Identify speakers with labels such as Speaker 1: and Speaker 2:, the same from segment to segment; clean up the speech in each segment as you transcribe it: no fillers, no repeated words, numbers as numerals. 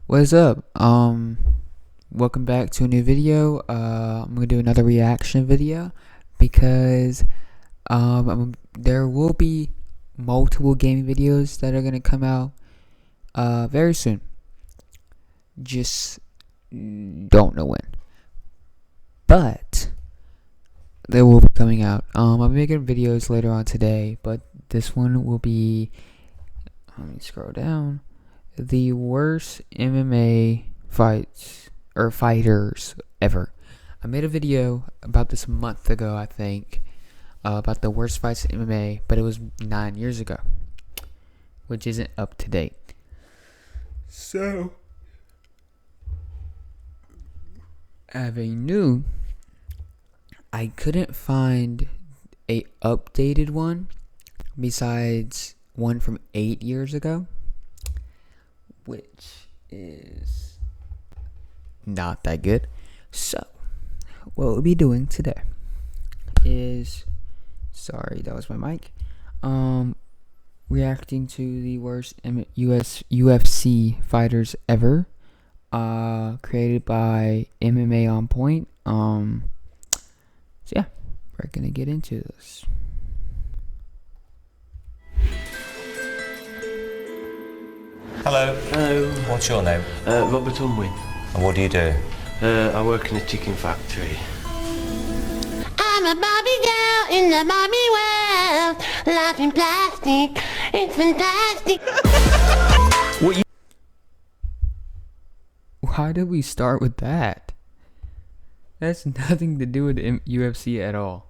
Speaker 1: What's up? Welcome back to a new video. I'm gonna do another reaction video because there will be multiple gaming videos that are gonna come out very soon. Just don't know when, but they will be coming out. I'll be making videos later on today, but this one will be. Let me scroll down. The worst MMA fights or fighters ever. I made a video about this a month ago, I think, about the worst fights in MMA, but it was 9 years ago, which isn't up to date. So, having new, I couldn't find a updated one besides one from 8 years ago, which is not that good. So, what we'll be doing today is, sorry, that was my mic. Reacting to the worst UFC fighters ever, created by MMA On Point. So yeah, we're gonna get into this.
Speaker 2: Hello.
Speaker 3: Hello.
Speaker 2: What's your name?
Speaker 3: Robert Unwin.
Speaker 2: And what do you do?
Speaker 3: I work in a chicken factory.
Speaker 4: I'm a Barbie girl in the Barbie world. Life in plastic, it's fantastic.
Speaker 1: Why did we start with that? That's nothing to do with UFC at all.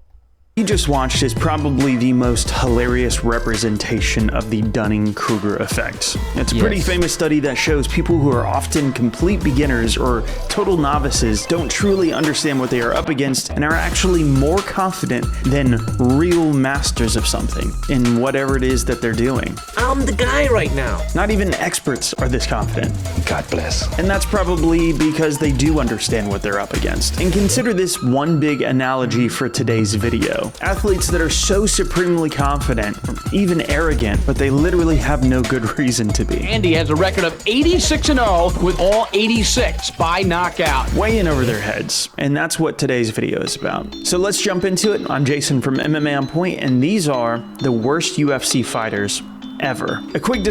Speaker 5: You just watched is probably the most hilarious representation of the Dunning-Kruger effect. It's a pretty famous study that shows people who are often complete beginners or total novices don't truly understand what they are up against and are actually more confident than real masters of something in whatever it is that they're doing.
Speaker 3: I'm the guy right now.
Speaker 5: Not even experts are this confident.
Speaker 2: God bless.
Speaker 5: And that's probably because they do understand what they're up against. And consider this one big analogy for today's video. Athletes that are so supremely confident, or even arrogant, but they literally have no good reason to be.
Speaker 6: Andy has a record of 86-0 with all 86 by knockout.
Speaker 5: Way in over their heads. And that's what today's video is about. So let's jump into it. I'm Jason from MMA On Point, and these are the worst UFC fighters ever. A quick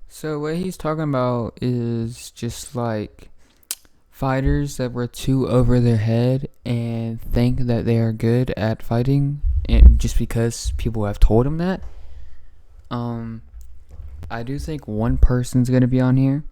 Speaker 1: So what he's talking about is just like fighters that were too over their head and think that they are good at fighting, and just because people have told them that. I do think one person's gonna be on here.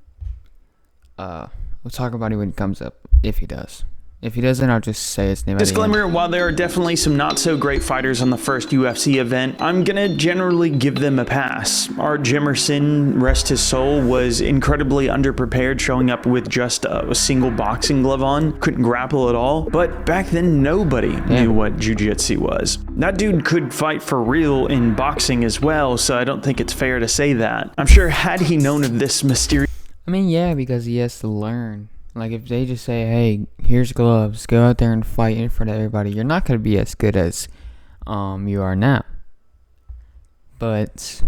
Speaker 1: We'll talk about it when it comes up, if he does. If he doesn't, I'll just say his name.
Speaker 5: disclaimer, while there are definitely some not so great fighters on the first UFC event, I'm gonna generally give them a pass. Art Jimerson, rest his soul, was incredibly underprepared, showing up with just a single boxing glove on, couldn't grapple at all. But back then, nobody knew what jiu-jitsu was. That dude could fight for real in boxing as well, so I don't think it's fair to say that. I'm sure had he known of this mysterious...
Speaker 1: I mean, yeah, because he has to learn. Like, if they just say, hey, here's gloves, go out there and fight in front of everybody, you're not going to be as good as you are now. But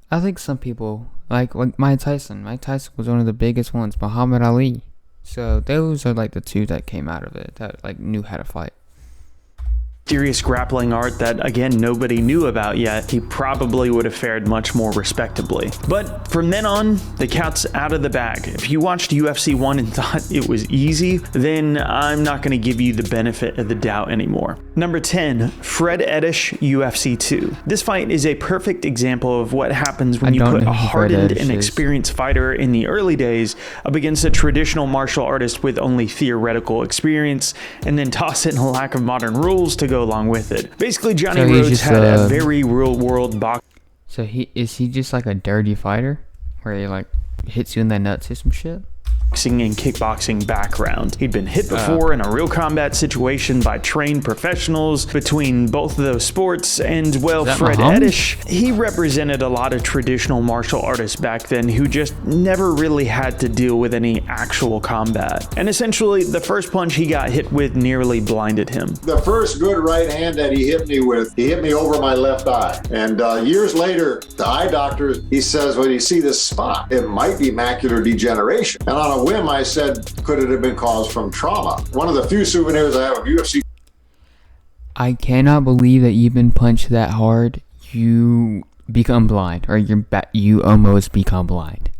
Speaker 1: I think some people, like Mike Tyson was one of the biggest ones, Muhammad Ali. So those are like the two that came out of it, that like knew how to fight.
Speaker 5: Mysterious grappling art that, again, nobody knew about yet, he probably would have fared much more respectably. But from then on, the cat's out of the bag. If you watched UFC 1 and thought it was easy, then I'm not going to give you the benefit of the doubt anymore. Number 10, Fred Edish, UFC 2. This fight is a perfect example of what happens when you put a hardened and experienced fighter in the early days up against a traditional martial artist with only theoretical experience, and then toss in a lack of modern rules to go along with it. Basically, Johnny Rhodes had a very real-world box.
Speaker 1: So is he just like a dirty fighter, where he like hits you in the nuts or some shit?
Speaker 5: boxing and kickboxing background. He'd been hit before in a real combat situation by trained professionals between both of those sports, and well, Fred Edish, he represented a lot of traditional martial artists back then who just never really had to deal with any actual combat. And essentially, the first punch he got hit with nearly blinded him.
Speaker 7: The first good right hand that he hit me with, he hit me over my left eye. And years later, the eye doctor, he says, when you see this spot, it might be macular degeneration. And on a whim, I said, could it have been caused from trauma? One of the few souvenirs I have of UFC.
Speaker 1: I cannot believe that you've been punched that hard, you become blind, or you almost become blind.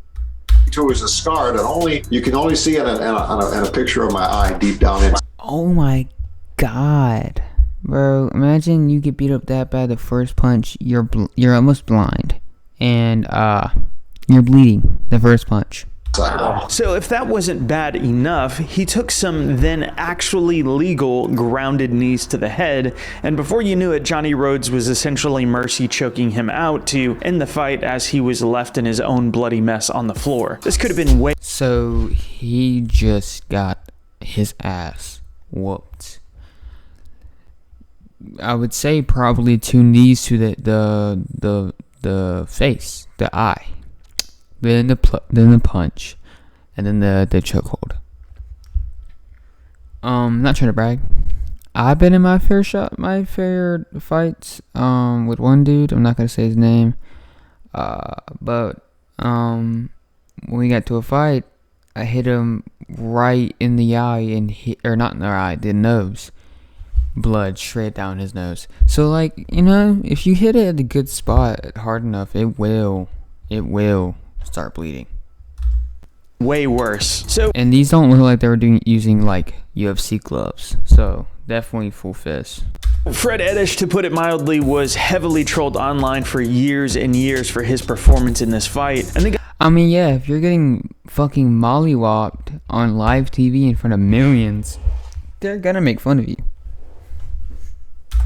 Speaker 7: Is a scar that you can only see in a picture of my eye deep down in.
Speaker 1: Oh my god, bro! Imagine you get beat up that bad. The first punch, you're almost blind, and you're bleeding. The first punch.
Speaker 5: So if that wasn't bad enough, he took some then actually legal grounded knees to the head, and before you knew it, Johnny Rhodes was essentially mercy choking him out to end the fight as he was left in his own bloody mess on the floor. This could have been way.
Speaker 1: So he just got his ass whooped. I would say probably 2 knees to the face, the eye. Then the punch, and then the chokehold. Not trying to brag. I've been in my fair fights. With one dude. I'm not gonna say his name. But when we got to a fight, I hit him right in the eye or not in the eye, the nose. Blood straight down his nose. So like, if you hit it at a good spot hard enough, it will start bleeding.
Speaker 5: Way worse.
Speaker 1: And these don't look like they were using like UFC gloves. So definitely full fist.
Speaker 5: Fred Edish, to put it mildly, was heavily trolled online for years and years for his performance in this fight. And
Speaker 1: if you're getting fucking mollywopped on live TV in front of millions, they're gonna make fun of you.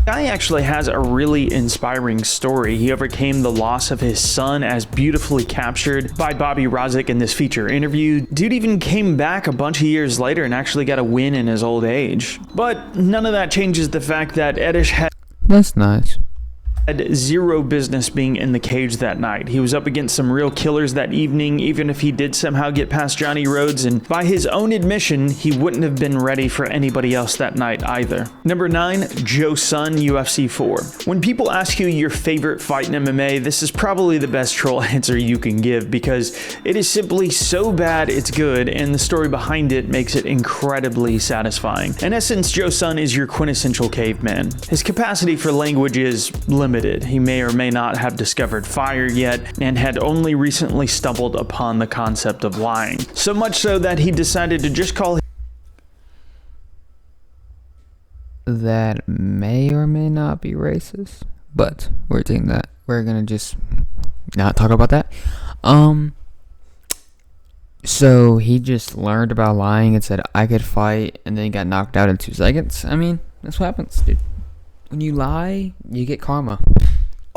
Speaker 5: Guy actually has a really inspiring story. He overcame the loss of his son, as beautifully captured by Bobby Rozic in this feature interview. Dude even came back a bunch of years later and actually got a win in his old age. But none of that changes the fact that Edish had
Speaker 1: That's nice.
Speaker 5: Zero business being in the cage that night. He was up against some real killers that evening, even if he did somehow get past Johnny Rhodes, and by his own admission, he wouldn't have been ready for anybody else that night either. Number 9, Joe Son, UFC 4. When people ask you your favorite fight in MMA, this is probably the best troll answer you can give, because it is simply so bad it's good, and the story behind it makes it incredibly satisfying. In essence, Joe Son is your quintessential caveman. His capacity for language is limited. He may or may not have discovered fire yet, and had only recently stumbled upon the concept of lying. So much so that he decided to just call
Speaker 1: that may or may not be racist, but we're gonna just not talk about that. So he just learned about lying and said I could fight, and then he got knocked out in 2 seconds. That's what happens, dude. When you lie, you get karma.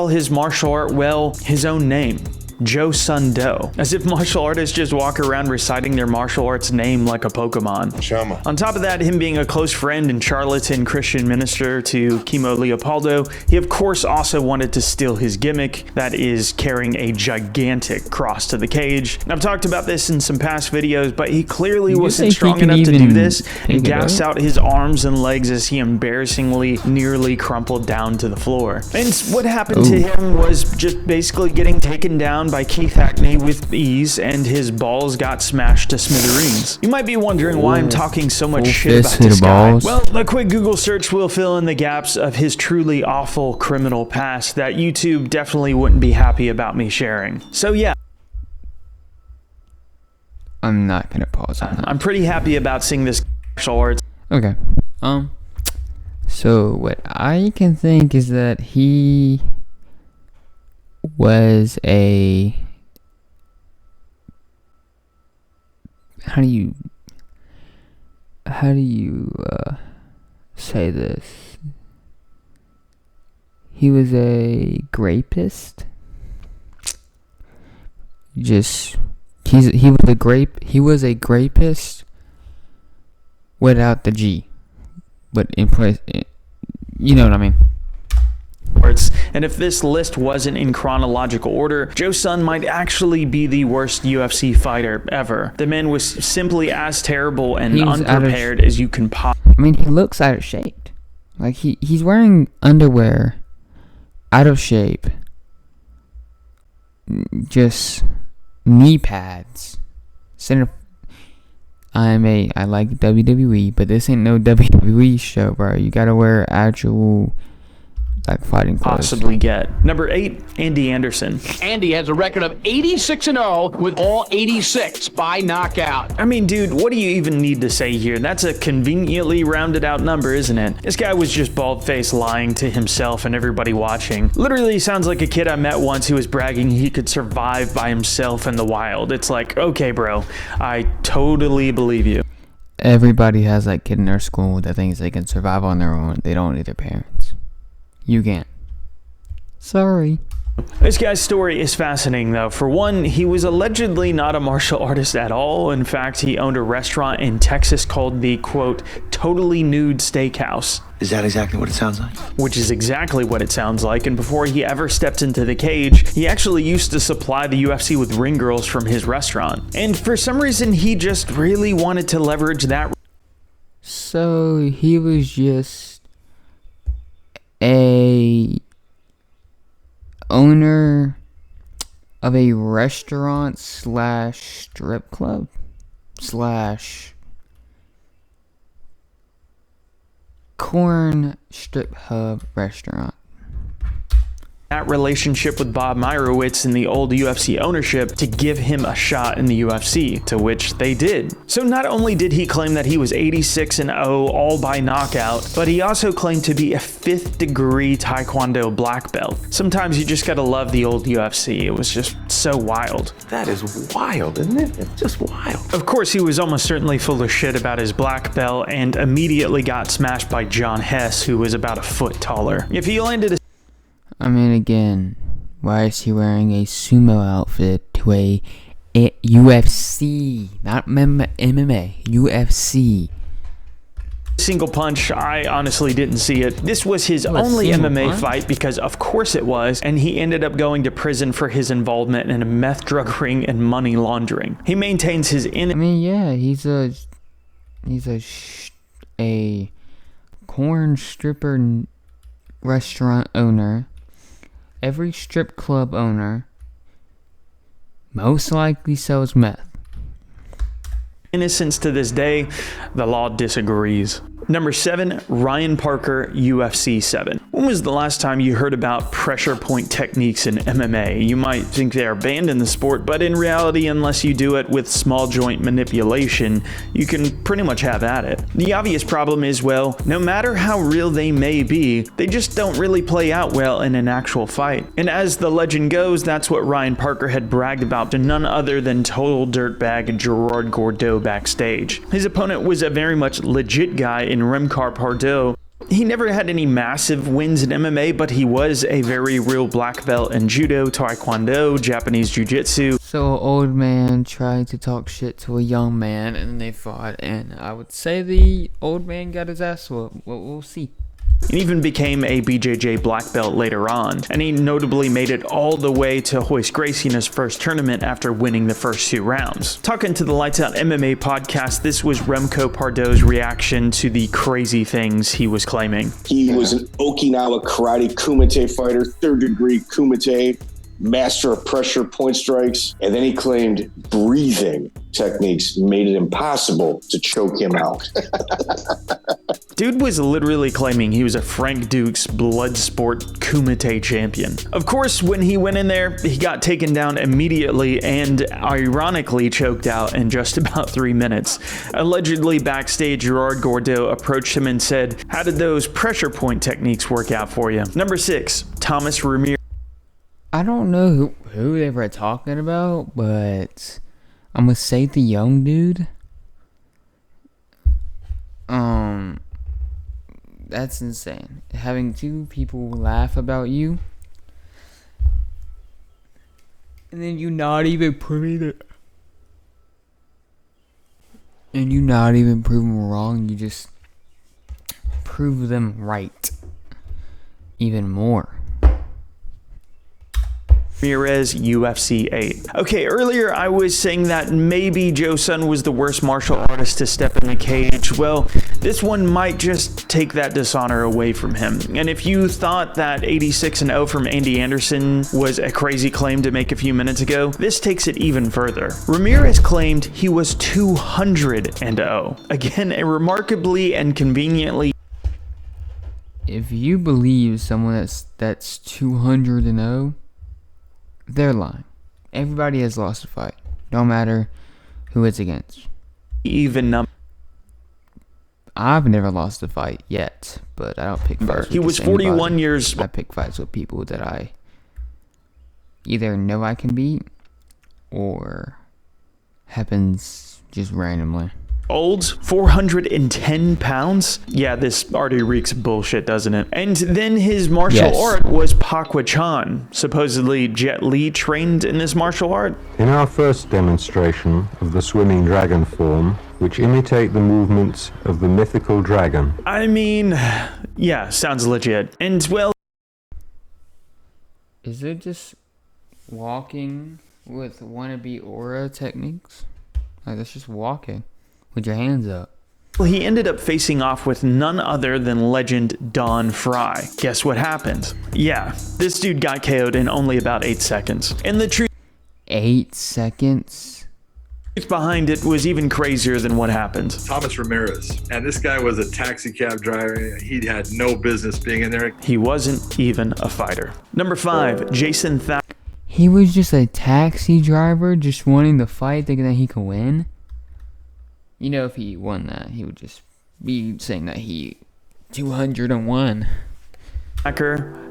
Speaker 5: his martial art, well, his own name. Joe Son Do. As if martial artists just walk around reciting their martial arts name like a Pokemon.
Speaker 2: Shama.
Speaker 5: On top of that, him being a close friend and charlatan Christian minister to Chemo Leopoldo, he of course also wanted to steal his gimmick, that is carrying a gigantic cross to the cage. And I've talked about this in some past videos, but he clearly wasn't strong enough to do this and gassed out his arms and legs as he embarrassingly nearly crumpled down to the floor. And what happened to him was just basically getting taken down by Keith Hackney with ease, and his balls got smashed to smithereens. You might be wondering why I'm talking so much shit about this guy. Well, a quick Google search will fill in the gaps of his truly awful criminal past that YouTube definitely wouldn't be happy about me sharing. So yeah.
Speaker 1: I'm not gonna pause on that.
Speaker 5: I'm pretty happy about seeing this martial arts.
Speaker 1: Okay. So what I can think is that he was a, how do you say this? He was a rapist. Just He was a grapist without the G, but in place, you know what I mean.
Speaker 5: And if this list wasn't in chronological order, Joe Son might actually be the worst UFC fighter ever. The man was simply as terrible and unprepared as you can possibly.
Speaker 1: I mean, he looks out of shape. Like he's wearing underwear, out of shape, just knee pads. I like WWE, but this ain't no WWE show, bro. You gotta wear actual like fighting clothes.
Speaker 5: Possibly get. Number 8, Andy Anderson.
Speaker 6: Andy has a record of 86-0 with all 86 by knockout.
Speaker 5: I mean, dude, what do you even need to say here? That's a conveniently rounded out number, isn't it? This guy was just bald-faced lying to himself and everybody watching. Literally sounds like a kid I met once who was bragging he could survive by himself in the wild. It's like, okay, bro, I totally believe you.
Speaker 1: Everybody has that kid in their school that thinks they can survive on their own. They don't need their parents. You can't. Sorry.
Speaker 5: This guy's story is fascinating, though. For one, he was allegedly not a martial artist at all. In fact, he owned a restaurant in Texas called the, quote, Totally Nude Steakhouse.
Speaker 8: Is that exactly what it sounds like?
Speaker 5: Which is exactly what it sounds like. And before he ever stepped into the cage, he actually used to supply the UFC with ring girls from his restaurant. And for some reason, he just really wanted to leverage that.
Speaker 1: So he was just a owner of a restaurant slash strip club slash corn strip hub restaurant.
Speaker 5: That relationship with Bob Meyerowitz and the old UFC ownership to give him a shot in the UFC, to which they did. So not only did he claim that he was 86-0 all by knockout, but he also claimed to be a 5th degree Taekwondo black belt. Sometimes you just gotta love the old UFC. It was just so wild.
Speaker 3: That is wild, isn't it? It's just wild.
Speaker 5: Of course, he was almost certainly full of shit about his black belt and immediately got smashed by John Hess, who was about a foot taller. If he landed a
Speaker 1: I mean, again, why is he wearing a sumo outfit to a UFC, not MMA, UFC?
Speaker 5: single punch, I honestly didn't see it. This was his only MMA fight because of course it was, and he ended up going to prison for his involvement in a meth drug ring and money laundering. He maintains his
Speaker 1: I mean, yeah, he's a corn stripper restaurant owner. Every strip club owner most likely sells meth.
Speaker 5: Innocence to this day, the law disagrees. Number 7, Ryan Parker, UFC 7. When was the last time you heard about pressure point techniques in MMA? You might think they are banned in the sport, but in reality, unless you do it with small joint manipulation, you can pretty much have at it. The obvious problem is, well, no matter how real they may be, they just don't really play out well in an actual fight. And as the legend goes, that's what Ryan Parker had bragged about to none other than total dirtbag Gerard Gordeau backstage. His opponent was a very much legit guy in Remcar Pardeau. He never had any massive wins in MMA, but he was a very real black belt in judo, taekwondo, Japanese jiu-jitsu.
Speaker 1: So an old man tried to talk shit to a young man, and they fought, and I would say the old man got his ass whooped. We'll see.
Speaker 5: And even became a BJJ black belt later on, and he notably made it all the way to Royce Gracie in his first tournament after winning the first 2 rounds. Talking to the Lights Out MMA podcast, this was Remco Pardeau's reaction to the crazy things he was claiming.
Speaker 9: He was an Okinawa karate kumite fighter, 3rd degree kumite, master of pressure point strikes, and then he claimed breathing techniques made it impossible to choke him out.
Speaker 5: Dude was literally claiming he was a Frank Dukes blood sport kumite champion. Of course, when he went in there, he got taken down immediately and ironically choked out in just about 3 minutes. Allegedly backstage, Gerard Gordeau approached him and said, "How did those pressure point techniques work out for you?" Number 6, Thomas Ramirez.
Speaker 1: I don't know who they were talking about, but I'm gonna say the young dude. That's insane. Having 2 people laugh about you, and then you not even putting it And you not even prove them wrong, you just prove them right. Even more.
Speaker 5: Ramirez, UFC 8. Okay, earlier I was saying that maybe Joe Sun was the worst martial artist to step in the cage. Well, this one might just take that dishonor away from him. And if you thought that 86-0 from Andy Anderson was a crazy claim to make a few minutes ago, this takes it even further. Ramirez claimed he was 200-0. Again, a remarkably and conveniently.
Speaker 1: If you believe someone that's 200-0, they're lying. Everybody has lost a fight, no matter who it's against.
Speaker 5: Even number.
Speaker 1: I've never lost a fight yet, but I don't pick fights with
Speaker 5: He was
Speaker 1: just
Speaker 5: 41
Speaker 1: anybody.
Speaker 5: years.
Speaker 1: I pick fights with people that I either know I can beat or happens just randomly.
Speaker 5: Old, 410 pounds? Yeah, this already reeks bullshit, doesn't it? And then his martial art was Pakwa-chan. Supposedly Jet Li trained in this martial art.
Speaker 8: In our first demonstration of the swimming dragon form, which imitate the movements of the mythical dragon.
Speaker 5: I mean, yeah, sounds legit. And well,
Speaker 1: is it just walking with wannabe aura techniques? Like, that's just walking with your hands up.
Speaker 5: he ended up facing off with none other than legend Don Fry. Guess what happened? Yeah, this dude got KO'd in only about 8 seconds. And the truth
Speaker 1: 8 seconds?
Speaker 5: behind it was even crazier than what happened.
Speaker 10: Thomas Ramirez, and this guy was a taxi cab driver. He had no business being in there.
Speaker 5: He wasn't even a fighter. Number 5, Jason Thacker.
Speaker 1: He was just a taxi driver just wanting to fight, thinking that he could win. You know, if he won that, he would just be saying that he 201.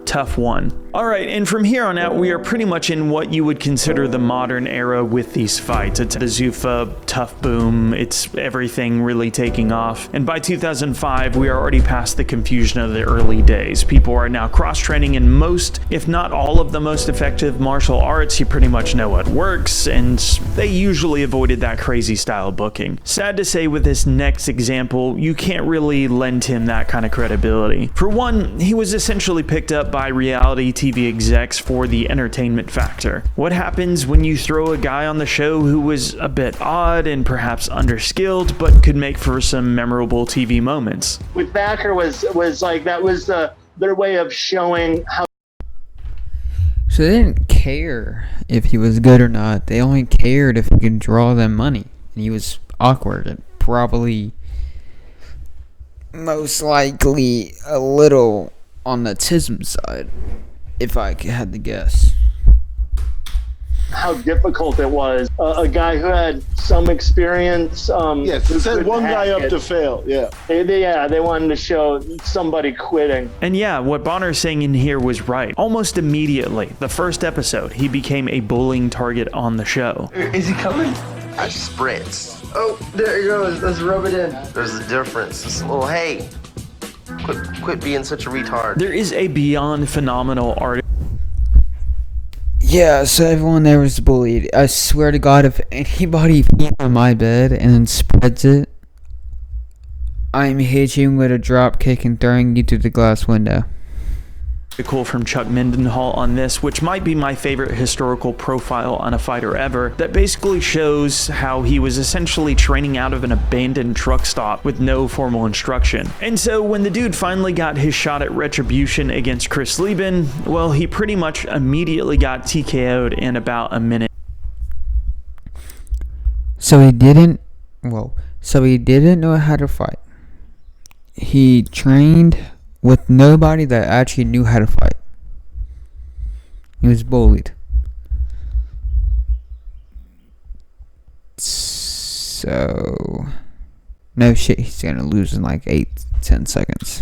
Speaker 5: Tough one. Alright, and from here on out, we are pretty much in what you would consider the modern era with these fights. It's the Zuffa, tough boom, it's everything really taking off. And by 2005, we are already past the confusion of the early days. People are now cross-training in most, if not all of the most effective martial arts. You pretty much know what works, and they usually avoided that crazy style booking. Sad to say, with this next example, you can't really lend him that kind of credibility. For one, he was essentially picked up by reality TV execs for the entertainment factor. What happens when you throw a guy on the show who was a bit odd and perhaps underskilled, but could make for some memorable TV moments?
Speaker 11: With Thacker was like, that was their way of showing how.
Speaker 1: So they didn't care if he was good or not. They only cared if he could draw them money. And he was awkward and probably most likely a little on the autism side, if I had to guess.
Speaker 11: How difficult it was. A guy who had some experience.
Speaker 12: Yes, it said one guy up to fail. Yeah.
Speaker 11: They wanted to show somebody quitting.
Speaker 5: And yeah, what Bonner's saying in here was right. Almost immediately, the first episode, he became a bullying target on the show.
Speaker 13: Is he coming? I sprints. Oh, there he goes. Let's rub it in. There's a difference. It's a little, hey. Quit being such a retard.
Speaker 5: There is a beyond phenomenal art.
Speaker 1: Yeah, so everyone there was bullied. I swear to God, if anybody pees on my bed and then spreads it, I'm hitting you with a drop kick and throwing you through the glass window.
Speaker 5: Cool from Chuck Mindenhall on this, which might be my favorite historical profile on a fighter ever, that basically shows how he was essentially training out of an abandoned truck stop with no formal instruction. And so when the dude finally got his shot at retribution against Chris Lieben, well, he pretty much immediately got TKO'd in about a minute.
Speaker 1: So he didn't know how to fight. He trained with nobody that actually knew how to fight. He was bullied. So no shit, he's gonna lose in like 8-10 seconds.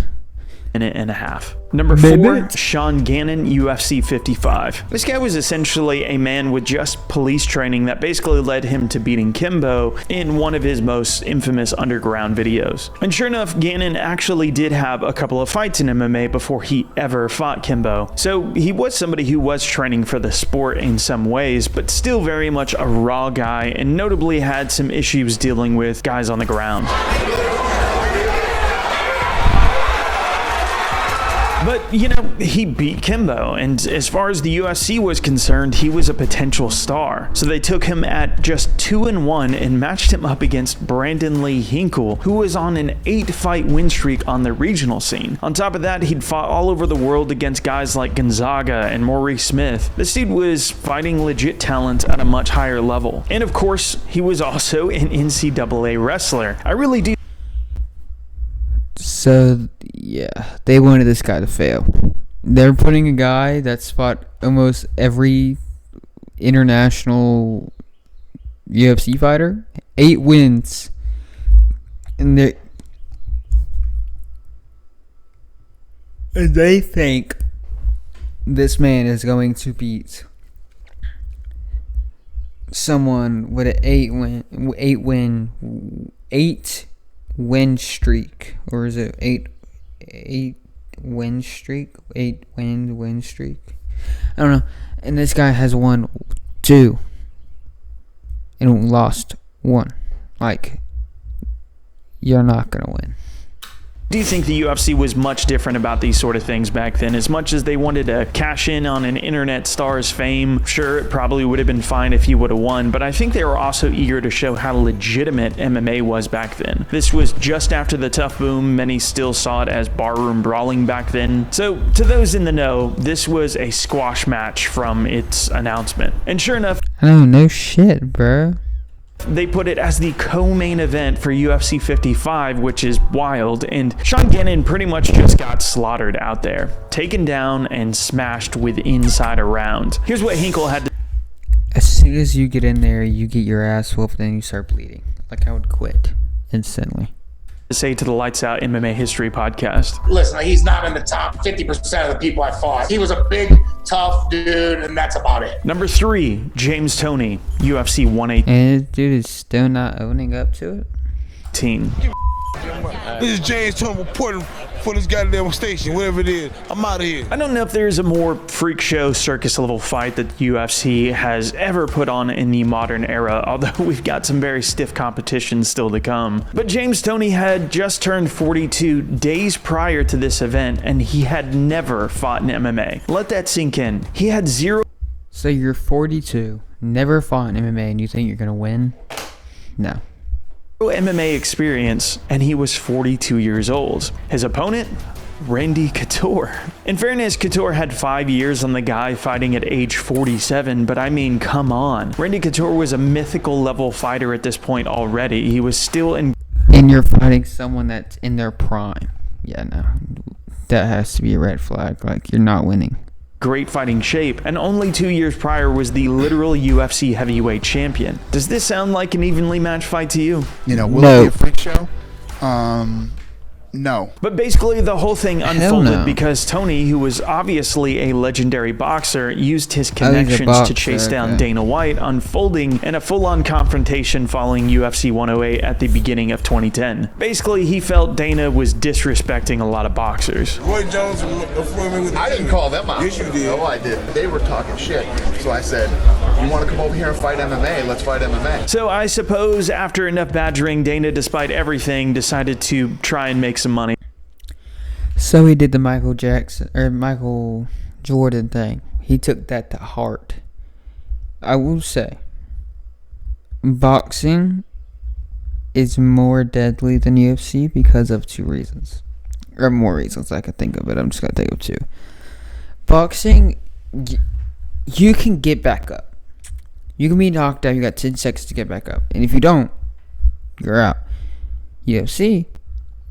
Speaker 5: minute and a half. Number 4, Sean Gannon, UFC 55. This guy was essentially a man with just police training that basically led him to beating Kimbo in one of his most infamous underground videos. And sure enough, Gannon actually did have a couple of fights in MMA before he ever fought Kimbo. So he was somebody who was training for the sport in some ways, but still very much a raw guy, and notably had some issues dealing with guys on the ground. But, you know, he beat Kimbo, and as far as the UFC was concerned, he was a potential star. So they took him at just 2-1 and matched him up against Brandon Lee Hinkle, who was on an 8-fight win streak on the regional scene. On top of that, he'd fought all over the world against guys like Gonzaga and Maurice Smith. This dude was fighting legit talent at a much higher level. And of course, he was also an NCAA wrestler. I really do.
Speaker 1: So, yeah, they wanted this guy to fail. They're putting a guy that's fought almost every international UFC fighter, 8 wins, and they think this man is going to beat someone with an 8-win streak, or is it 8-win streak? 8-win streak? I don't know. And this guy has won 2 and lost 1. Like, you're not gonna win.
Speaker 5: Do you think the UFC was much different about these sort of things back then? As much as they wanted to cash in on an internet star's fame, sure, it probably would have been fine if he would have won, but I think they were also eager to show how legitimate MMA was back then. This was just after the tough boom. Many still saw it as barroom brawling back then. So, to those in the know, this was a squash match from its announcement. And sure enough,
Speaker 1: Oh, no shit, bro.
Speaker 5: they put it as the co-main event for UFC 55, which is wild, and Sean Gannon pretty much just got slaughtered out there, taken down and smashed with inside a round. Here's what Hinkle had to
Speaker 1: As soon as you get in there, you get your ass whooped, then you start bleeding. Like, I would quit instantly.
Speaker 5: say to the Lights Out MMA History podcast.
Speaker 14: Listen, he's not in the top 50% of the people I fought. He was a big, tough dude, and that's about it.
Speaker 5: Number 3, James Toney, UFC 118.
Speaker 1: And this dude is still not owning up to it?
Speaker 15: This is James Toney reporting for this goddamn station, whatever it is. I'm out of here.
Speaker 5: I don't know if there's a more freak show circus level fight that UFC has ever put on in the modern era, although we've got some very stiff competition still to come. But James Toney had just turned 42 days prior to this event, and he had never fought in MMA. Let that sink in. He had 0.
Speaker 1: So you're 42, never fought in MMA, and you think you're gonna win? No.
Speaker 5: MMA experience, and he was 42 years old. His opponent, Randy Couture. In fairness, Couture had 5 years on the guy fighting at age 47, but I mean, come on. Randy Couture was a mythical level fighter at this point already. He was still in...
Speaker 1: And you're fighting someone that's in their prime. Yeah, no. That has to be a red flag. Like, you're not winning.
Speaker 5: Great fighting shape, and only 2 years prior was the literal UFC heavyweight champion. Does this sound like an evenly matched fight to you?
Speaker 16: You know, will it be a freak show? No.
Speaker 5: But basically the whole thing unfolded because Toney, who was obviously a legendary boxer, used his connections to chase down Dana White, unfolding in a full-on confrontation following UFC 108 at the beginning of 2010. Basically, he felt Dana was disrespecting a lot of boxers.
Speaker 15: Roy Jones
Speaker 17: I didn't call them out.
Speaker 15: Yes, you did.
Speaker 17: No, I did. They were talking shit. So I said, you want to come over here and fight MMA? Let's fight MMA.
Speaker 5: So I suppose after enough badgering, Dana, despite everything, decided to try and make some money.
Speaker 1: So he did the Michael Jordan thing. He took that to heart. I will say, boxing is more deadly than UFC because of 2 reasons. Or more reasons I could think of, but I'm just going to think of 2. Boxing, you can get back up. You can be knocked out, you got 10 seconds to get back up. And if you don't, you're out. UFC,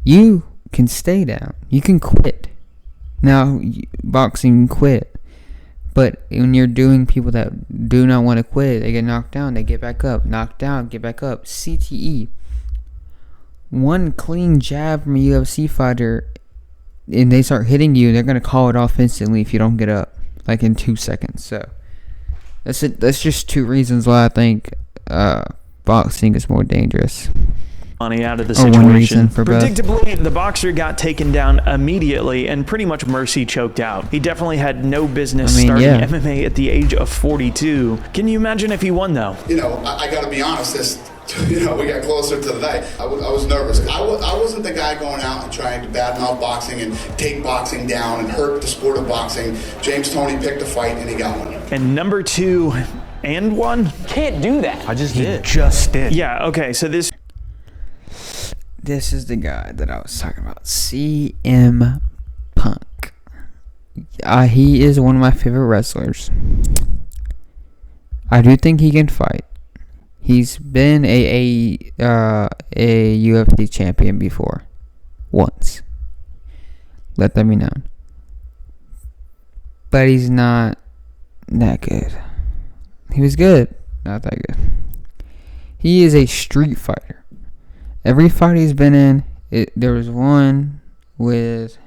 Speaker 1: you can stay down. You can quit. Now, boxing, you can quit. But when you're doing people that do not want to quit, they get knocked down, they get back up. Knocked down, get back up. CTE. One clean jab from a UFC fighter and they start hitting you, they're gonna call it off instantly if you don't get up, like in 2 seconds. So that's it. That's just 2 reasons why I think boxing is more dangerous.
Speaker 5: Money out of the
Speaker 1: Or
Speaker 5: situation.
Speaker 1: one reason for both.
Speaker 5: Predictably, the boxer got taken down immediately and pretty much mercy choked out. He definitely had no business starting MMA at the age of 42. Can you imagine if he won, though?
Speaker 17: You know, I got to be honest. We got closer to the night. I was nervous. I wasn't the guy going out and trying to badmouth boxing and take boxing down and hurt the sport of boxing. James Toney picked a fight and he got one.
Speaker 5: And number 2 and 1?
Speaker 6: Can't do that.
Speaker 5: I just did. Just did. Yeah, okay, so this
Speaker 1: is the guy that I was talking about, CM Punk. He is one of my favorite wrestlers. I do think he can fight. He's been a UFC champion before, once. Let that be known. But he's not that good. He was good, not that good. He is a street fighter. Every fight he's been in, there was one with,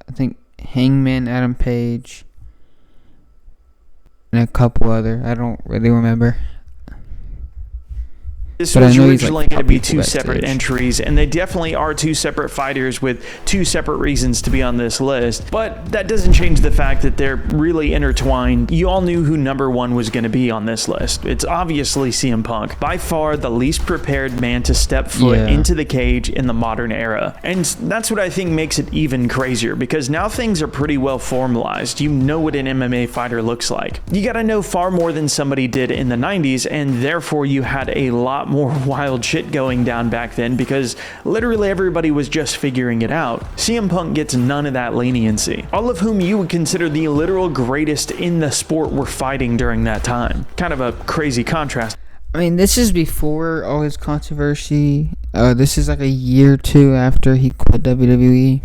Speaker 1: I think, Hangman Adam Page, and a couple other. I don't really remember.
Speaker 5: This was originally going to be 2 separate entries, and they definitely are 2 separate fighters with 2 separate reasons to be on this list. But that doesn't change the fact that they're really intertwined. You all knew who number 1 was going to be on this list. It's obviously CM Punk, by far the least prepared man to step foot into the cage in the modern era. And that's what I think makes it even crazier, because now things are pretty well formalized. You know what an MMA fighter looks like. You got to know far more than somebody did in the 90s, and therefore you had a lot more wild shit going down back then, because literally everybody was just figuring it out. CM Punk gets none of that leniency. All of whom you would consider the literal greatest in the sport were fighting during that time. Kind of a crazy contrast.
Speaker 1: I mean, this is before all his controversy. This is like a year or 2 after he quit WWE.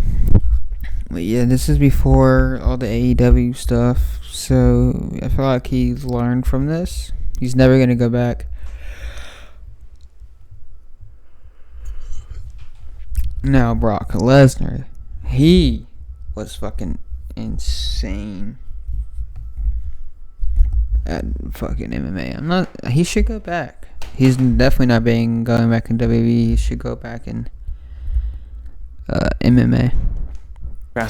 Speaker 1: But yeah, this is before all the AEW stuff. So I feel like he's learned from this. He's never going to go back. Now, Brock Lesnar, he was fucking insane at fucking MMA. He should go back. He's definitely not going back in WWE. He should go back in MMA.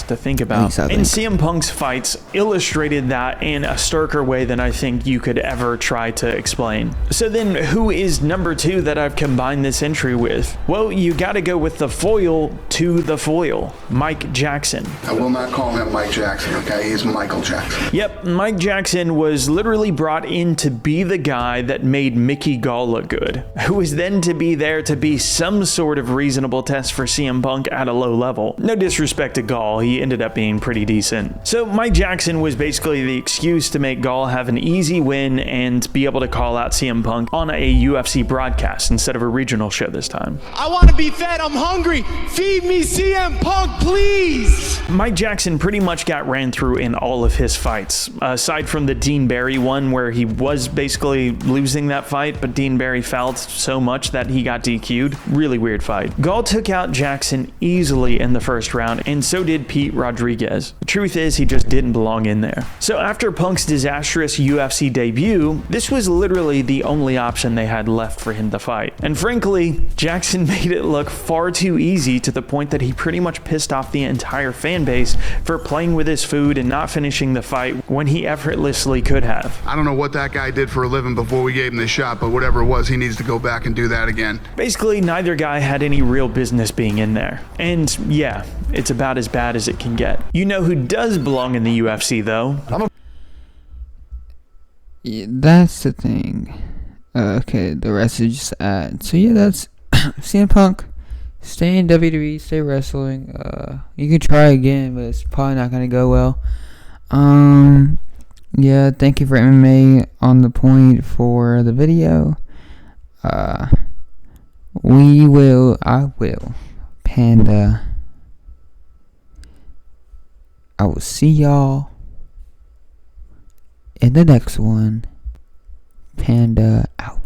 Speaker 5: To think about. And CM Punk's fights illustrated that in a starker way than I think you could ever try to explain. So then, who is number 2 that I've combined this entry with? Well, you gotta go with the foil to the foil, Mike Jackson.
Speaker 17: I will not call him Mike Jackson, okay? He's Michael Jackson.
Speaker 5: Yep, Mike Jackson was literally brought in to be the guy that made Mickey Gall look good, who was then to be there to be some sort of reasonable test for CM Punk at a low level. No disrespect to Gall. He ended up being pretty decent. So Mike Jackson was basically the excuse to make Gall have an easy win and be able to call out CM Punk on a UFC broadcast instead of a regional show this time.
Speaker 16: I want to be fed. I'm hungry. Feed me CM Punk, please.
Speaker 5: Mike Jackson pretty much got ran through in all of his fights, aside from the Dean Barry one where he was basically losing that fight, but Dean Barry fouled so much that he got DQ'd. Really weird fight. Gall took out Jackson easily in the first round, and so did Pete Rodriguez. The truth is, he just didn't belong in there. So after Punk's disastrous UFC debut, this was literally the only option they had left for him to fight. And frankly, Jackson made it look far too easy, to the point that he pretty much pissed off the entire fan base for playing with his food and not finishing the fight when he effortlessly could have.
Speaker 17: I don't know what that guy did for a living before we gave him the shot, but whatever it was, he needs to go back and do that again.
Speaker 5: Basically, neither guy had any real business being in there. And yeah, it's about as bad as it can get. You know who does belong in the UFC, though?
Speaker 1: Yeah, that's the thing. Okay, the rest is just ad. So yeah, that's CM Punk. Stay in WWE, stay wrestling. You can try again, but it's probably not gonna go well. Yeah, thank you for MMA on the point for the video. I will, Panda. I will see y'all in the next one. Panda out.